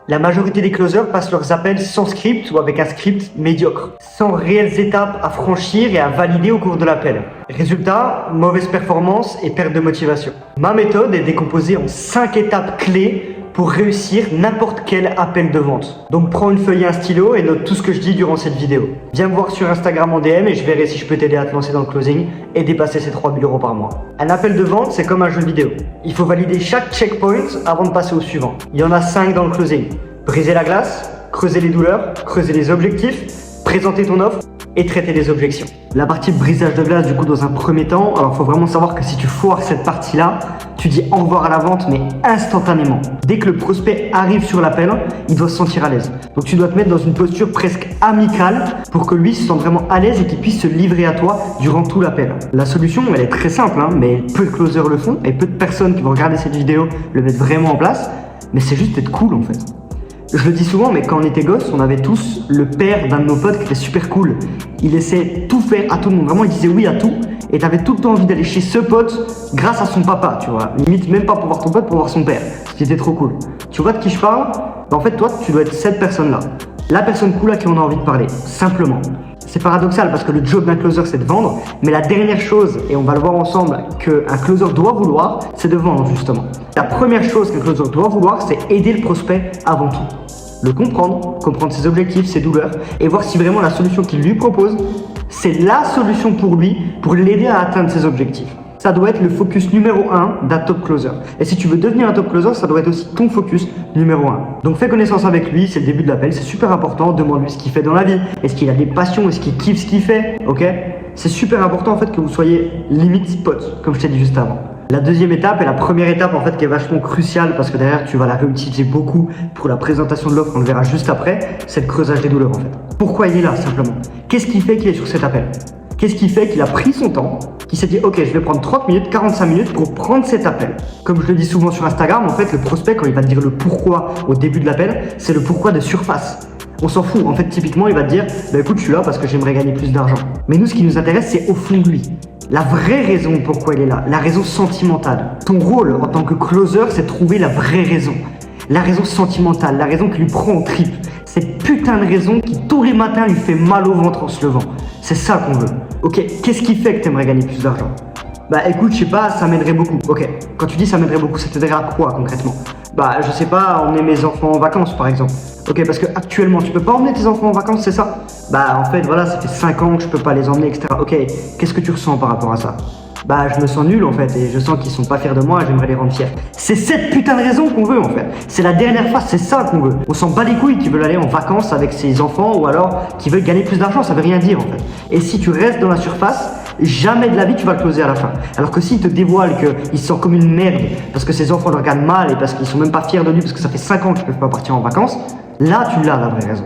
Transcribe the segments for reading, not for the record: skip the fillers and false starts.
La majorité des closers passent leurs appels sans script ou avec un script médiocre, sans réelles étapes à franchir et à valider au cours de l'appel. Résultat, mauvaise performance et perte de motivation. Ma méthode est décomposée en 5 étapes clés pour réussir n'importe quel appel de vente. Donc prends une feuille et un stylo et note tout ce que je dis durant cette vidéo. Viens me voir sur Instagram en DM et je verrai si je peux t'aider à te lancer dans le closing et dépasser ces 3 000 € par mois. Un appel de vente, c'est comme un jeu vidéo. Il faut valider chaque checkpoint avant de passer au suivant. Il y en a 5 dans le closing. Briser la glace, creuser les douleurs, creuser les objectifs, présenter ton offre et traiter les objections. La partie brisage de glace, du coup, dans un premier temps, alors faut vraiment savoir que si tu foires cette partie-là, tu dis au revoir à la vente, mais instantanément. Dès que le prospect arrive sur l'appel, il doit se sentir à l'aise. Donc tu dois te mettre dans une posture presque amicale pour que lui se sente vraiment à l'aise et qu'il puisse se livrer à toi durant tout l'appel. La solution, elle est très simple, mais peu de closers le font et peu de personnes qui vont regarder cette vidéo le mettent vraiment en place, mais c'est juste d'être cool en fait. Je le dis souvent, mais quand on était gosse, on avait tous le père d'un de nos potes qui était super cool. Il laissait tout faire à tout le monde. Vraiment, il disait oui à tout. Et t'avais tout le temps envie d'aller chez ce pote grâce à son papa, tu vois. Limite, même pas pour voir ton pote, pour voir son père. C'était trop cool. Tu vois de qui je parle? En fait, toi, tu dois être cette personne-là. La personne cool à qui on a envie de parler, simplement. C'est paradoxal parce que le job d'un closer, c'est de vendre. Mais la dernière chose, et on va le voir ensemble, qu'un closer doit vouloir, c'est de vendre, justement. La première chose qu'un closer doit vouloir, c'est aider le prospect avant tout. Le comprendre ses objectifs, ses douleurs, et voir si vraiment la solution qu'il lui propose, c'est la solution pour lui, pour l'aider à atteindre ses objectifs. Ça doit être le focus numéro 1 d'un top closer. Et si tu veux devenir un top closer, ça doit être aussi ton focus numéro 1. Donc fais connaissance avec lui, c'est le début de l'appel, c'est super important, demande-lui ce qu'il fait dans la vie, est-ce qu'il a des passions, est-ce qu'il kiffe ce qu'il fait, ok? C'est super important en fait que vous soyez limite potes, comme je t'ai dit juste avant. La deuxième étape et la première étape en fait qui est vachement cruciale parce que derrière tu vas la réutiliser beaucoup pour la présentation de l'offre, on le verra juste après, c'est le creusage des douleurs en fait. Pourquoi il est là simplement? Qu'est-ce qui fait qu'il est sur cet appel? Qu'est-ce qui fait qu'il a pris son temps, qu'il s'est dit ok je vais prendre 30 minutes, 45 minutes pour prendre cet appel? Comme je le dis souvent sur Instagram, en fait le prospect quand il va te dire le pourquoi au début de l'appel, c'est le pourquoi de surface. On s'en fout, en fait typiquement il va te dire bah écoute je suis là parce que j'aimerais gagner plus d'argent. Mais nous ce qui nous intéresse c'est au fond de lui. La vraie raison pourquoi il est là, la raison sentimentale. Ton rôle en tant que closer, c'est de trouver la vraie raison. La raison sentimentale, la raison qui lui prend en tripes. Cette putain de raison qui tous les matins lui fait mal au ventre en se levant. C'est ça qu'on veut. Ok, qu'est-ce qui fait que tu aimerais gagner plus d'argent? Bah écoute, je sais pas, ça m'aiderait beaucoup. Ok, quand tu dis ça m'aiderait beaucoup, ça t'aiderait à quoi concrètement? Bah je sais pas, emmener mes enfants en vacances par exemple. Ok, parce que actuellement tu peux pas emmener tes enfants en vacances, c'est ça? Bah en fait voilà, ça fait 5 ans que je peux pas les emmener, etc. Ok, qu'est-ce que tu ressens par rapport à ça? Bah je me sens nul en fait et je sens qu'ils sont pas fiers de moi et j'aimerais les rendre fiers. C'est cette putain de raison qu'on veut en fait. C'est la dernière phase, c'est ça qu'on veut. On s'en bat les couilles qui veulent aller en vacances avec ses enfants ou alors qui veulent gagner plus d'argent, ça veut rien dire en fait. Et si tu restes dans la surface, jamais de la vie tu vas le closer à la fin. Alors que s'il te dévoile qu'il se sent comme une merde parce que ses enfants le regardent mal et parce qu'ils sont même pas fiers de lui parce que ça fait 5 ans qu'ils peuvent pas partir en vacances, là tu l'as la vraie raison.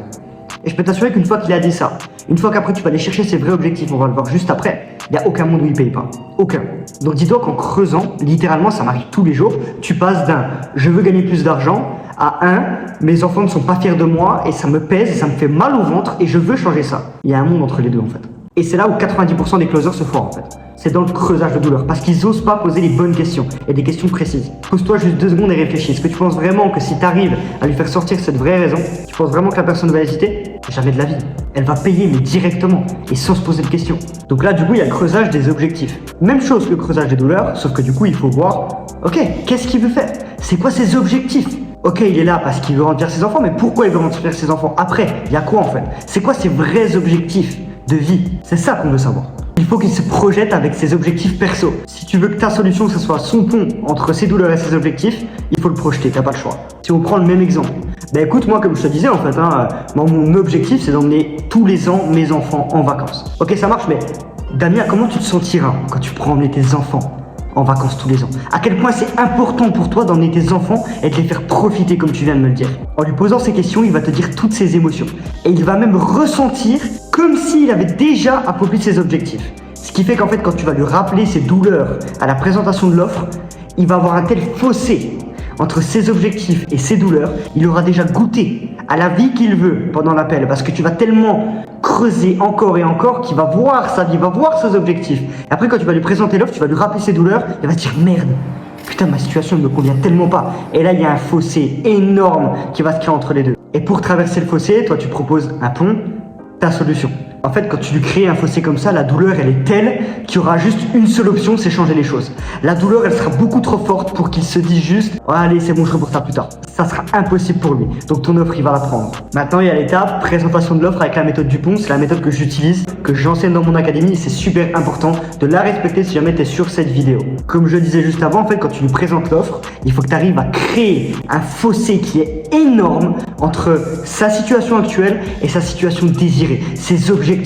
Et je peux t'assurer qu'une fois qu'il a dit ça, une fois qu'après tu vas aller chercher ses vrais objectifs, on va le voir juste après, il n'y a aucun monde où il paye pas. Aucun. Donc dis-toi qu'en creusant, littéralement ça m'arrive tous les jours, tu passes d'un je veux gagner plus d'argent à un mes enfants ne sont pas fiers de moi et ça me pèse et ça me fait mal au ventre et je veux changer ça. Il y a un monde entre les deux en fait. Et c'est là où 90% des closers se foirent en fait. C'est dans le creusage de douleur parce qu'ils osent pas poser les bonnes questions et des questions précises. Pose-toi juste 2 secondes et réfléchis. Est-ce que tu penses vraiment que si tu arrives à lui faire sortir cette vraie raison, tu penses vraiment que la personne va hésiter? Jamais de la vie. Elle va payer mais directement et sans se poser de questions. Donc là du coup il y a le creusage des objectifs. Même chose que le creusage des douleurs, sauf que du coup il faut voir, ok, qu'est-ce qu'il veut faire? C'est quoi ses objectifs? Ok, il est là parce qu'il veut remplir ses enfants, mais pourquoi il veut remplir ses enfants? Après, il y a quoi en fait? C'est quoi ses vrais objectifs de vie? C'est ça qu'on veut savoir. Il faut qu'il se projette avec ses objectifs perso. Si tu veux que ta solution ce soit son pont entre ses douleurs et ses objectifs, il faut le projeter, t'as pas le choix. Si on prend le même exemple, bah écoute, moi comme je te disais en fait, mon objectif c'est d'emmener tous les ans mes enfants en vacances. Ok, ça marche, mais Damien, comment tu te sentiras quand tu pourras emmener tes enfants en vacances tous les ans? À quel point c'est important pour toi d'emmener tes enfants et de les faire profiter comme tu viens de me le dire? En lui posant ces questions, il va te dire toutes ses émotions. Et il va même ressentir comme s'il avait déjà accompli ses objectifs. Ce qui fait qu'en fait, quand tu vas lui rappeler ses douleurs à la présentation de l'offre, il va avoir un tel fossé entre ses objectifs et ses douleurs, il aura déjà goûté à la vie qu'il veut pendant l'appel parce que tu vas tellement creuser encore et encore qu'il va voir sa vie, va voir ses objectifs. Et après, quand tu vas lui présenter l'offre, tu vas lui rappeler ses douleurs, il va se dire merde, putain, ma situation ne me convient tellement pas. Et là, il y a un fossé énorme qui va se créer entre les deux. Et pour traverser le fossé, toi, tu proposes un pont, ta solution. En fait, quand tu lui crées un fossé comme ça, la douleur, elle est telle qu'il y aura juste une seule option, c'est changer les choses. La douleur, elle sera beaucoup trop forte pour qu'il se dise juste « Oh, allez, c'est bon, je reporte ça plus tard ». Ça sera impossible pour lui. Donc ton offre, il va la prendre. Maintenant, il y a l'étape présentation de l'offre avec la méthode Dupont. C'est la méthode que j'utilise, que j'enseigne dans mon académie et c'est super important de la respecter si jamais tu es sur cette vidéo. Comme je le disais juste avant, en fait, quand tu lui présentes l'offre, il faut que tu arrives à créer un fossé qui est énorme entre sa situation actuelle et sa situation désirée, ses objectifs.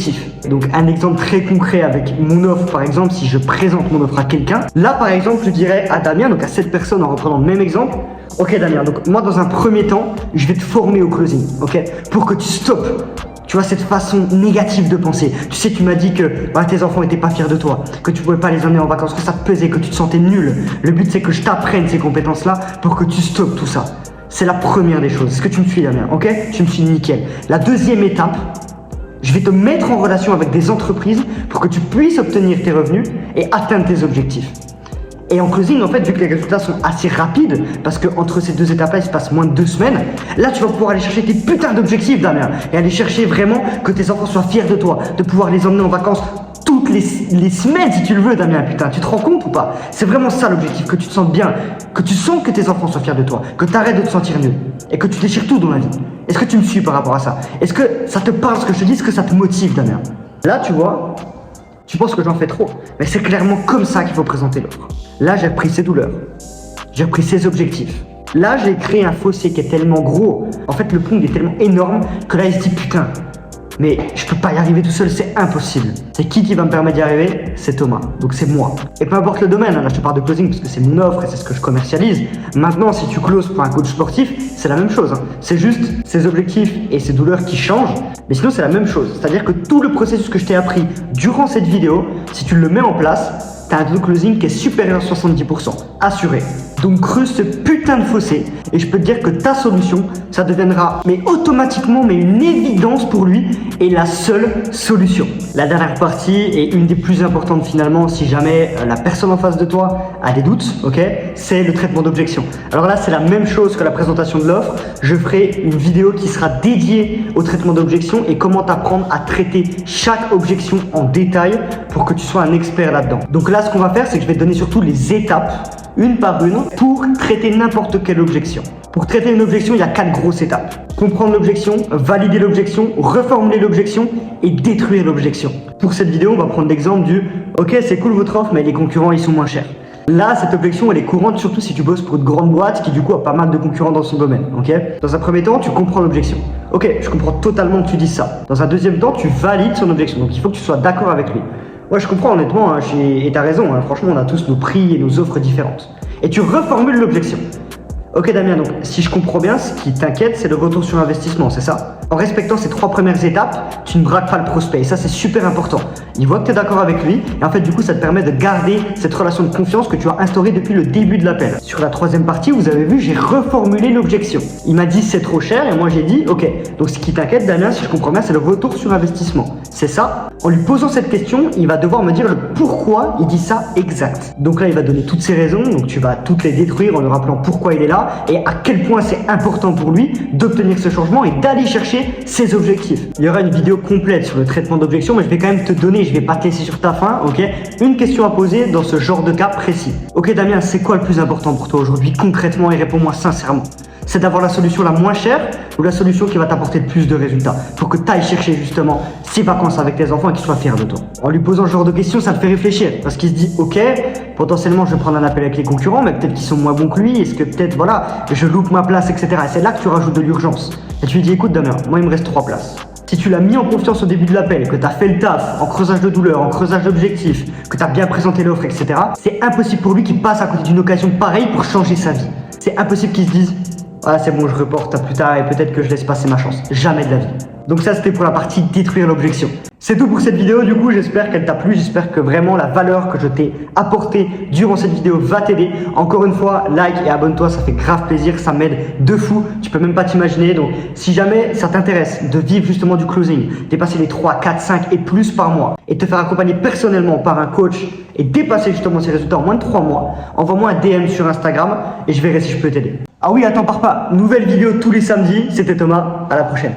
Donc un exemple très concret avec mon offre, par exemple, si je présente mon offre à quelqu'un, là par exemple je dirais à Damien, donc à cette personne en reprenant le même exemple, ok Damien, donc moi dans un premier temps, je vais te former au closing, ok, pour que tu stoppes, tu vois, cette façon négative de penser. Tu sais, tu m'as dit que tes enfants n'étaient pas fiers de toi, que tu pouvais pas les emmener en vacances, que ça te pesait, que tu te sentais nul. Le but c'est que je t'apprenne ces compétences-là pour que tu stoppes tout ça. C'est la première des choses. Est-ce que tu me suis Damien, ok? Tu me suis nickel. La deuxième étape, je vais te mettre en relation avec des entreprises pour que tu puisses obtenir tes revenus et atteindre tes objectifs. Et en closing, en fait, vu que les résultats sont assez rapides, parce qu'entre ces deux étapes-là, il se passe moins de 2 semaines, là, tu vas pouvoir aller chercher tes putains d'objectifs, Damien, et aller chercher vraiment que tes enfants soient fiers de toi, de pouvoir les emmener en vacances toutes les semaines, si tu le veux, Damien, putain. Tu te rends compte ou pas? C'est vraiment ça l'objectif, que tu te sentes bien, que tu sens que tes enfants soient fiers de toi, que tu arrêtes de te sentir mieux, et que tu déchires tout dans la vie. Est-ce que tu me suis par rapport à ça? Est-ce que ça te parle ce que je te dis? Est-ce que ça te motive, Damien? Là, tu vois, tu penses que j'en fais trop, mais c'est clairement comme ça qu'il faut présenter l'offre. Là, j'ai repris ses douleurs, j'ai repris ses objectifs. Là, j'ai créé un fossé qui est tellement gros. En fait, le pont il est tellement énorme que là, il se dit putain, mais je peux pas y arriver tout seul, c'est impossible. C'est qui va me permettre d'y arriver? C'est Thomas, donc c'est moi. Et peu importe le domaine, là je te parle de closing parce que c'est mon offre et c'est ce que je commercialise. Maintenant, si tu closes pour un coach sportif, c'est la même chose. C'est juste ses objectifs et ses douleurs qui changent, mais sinon c'est la même chose. C'est-à-dire que tout le processus que je t'ai appris durant cette vidéo, si tu le mets en place, t'as un taux de closing qui est supérieur à 70%, assuré. Donc creuse ce putain de fossé et je peux te dire que ta solution, ça deviendra mais automatiquement mais une évidence pour lui et la seule solution. La dernière partie est une des plus importantes finalement si jamais la personne en face de toi a des doutes, ok, c'est le traitement d'objection. Alors là c'est la même chose que la présentation de l'offre, je ferai une vidéo qui sera dédiée au traitement d'objection et comment t'apprendre à traiter chaque objection en détail pour que tu sois un expert là-dedans. Donc là ce qu'on va faire c'est que je vais te donner surtout les étapes une par une pour traiter n'importe quelle objection. Pour traiter une objection, il y a 4 grosses étapes. Comprendre l'objection, valider l'objection, reformuler l'objection et détruire l'objection. Pour cette vidéo, on va prendre l'exemple du « Ok, c'est cool votre offre, mais les concurrents, ils sont moins chers ». Là, cette objection, elle est courante, surtout si tu bosses pour une grande boîte qui, du coup, a pas mal de concurrents dans son domaine, ok? Dans un premier temps, tu comprends l'objection. Ok, je comprends totalement que tu dises ça. Dans un deuxième temps, tu valides son objection. Donc, il faut que tu sois d'accord avec lui. Ouais, je comprends honnêtement, hein, et t'as raison, hein, franchement, on a tous nos prix et nos offres différentes. Et tu reformules l'objection. Ok Damien, donc si je comprends bien, ce qui t'inquiète, c'est le retour sur investissement, c'est ça? En respectant ces 3 premières étapes, tu ne braques pas le prospect, et ça c'est super important. Il voit que tu es d'accord avec lui, et en fait du coup ça te permet de garder cette relation de confiance que tu as instaurée depuis le début de l'appel. Sur la 3e partie, vous avez vu, j'ai reformulé l'objection. Il m'a dit c'est trop cher, et moi j'ai dit ok. Donc ce qui t'inquiète Damien, si je comprends bien, c'est le retour sur investissement. C'est ça? En lui posant cette question, il va devoir me dire le pourquoi il dit ça exact. Donc là il va donner toutes ses raisons, donc tu vas toutes les détruire en lui rappelant pourquoi il est là, et à quel point c'est important pour lui d'obtenir ce changement et d'aller chercher ses objectifs. Il y aura une vidéo complète sur le traitement d'objection, mais je vais quand même te donner, je vais pas te laisser sur ta faim, ok, une question à poser dans ce genre de cas précis. Ok Damien, c'est quoi le plus important pour toi aujourd'hui concrètement et réponds-moi sincèrement? C'est d'avoir la solution la moins chère ou la solution qui va t'apporter le plus de résultats pour que tu ailles chercher justement ces vacances avec tes enfants et qu'ils soient fiers de toi. En lui posant ce genre de questions, ça te fait réfléchir parce qu'il se dit ok, potentiellement je vais prendre un appel avec les concurrents, mais peut-être qu'ils sont moins bons que lui, est-ce que peut-être voilà, je loupe ma place, etc. Et c'est là que tu rajoutes de l'urgence. Et tu lui dis écoute Damien, moi il me reste 3 places. Si tu l'as mis en confiance au début de l'appel, que tu as fait le taf en creusage de douleur, en creusage d'objectifs, que tu as bien présenté l'offre, etc., c'est impossible pour lui qu'il passe à côté d'une occasion pareille pour changer sa vie. C'est impossible qu'il se dise ah c'est bon, je reporte à plus tard et peut-être que je laisse passer ma chance. Jamais de la vie. Donc ça, c'était pour la partie détruire l'objection. C'est tout pour cette vidéo, du coup, j'espère qu'elle t'a plu, j'espère que vraiment la valeur que je t'ai apportée durant cette vidéo va t'aider. Encore une fois, like et abonne-toi, ça fait grave plaisir, ça m'aide de fou, tu peux même pas t'imaginer. Donc si jamais ça t'intéresse de vivre justement du closing, dépasser les 3, 4, 5 et plus par mois et te faire accompagner personnellement par un coach et dépasser justement ces résultats en moins de 3 mois, envoie-moi un DM sur Instagram et je verrai si je peux t'aider. Ah oui, attends, pars pas, nouvelle vidéo tous les samedis, c'était Thomas, à la prochaine.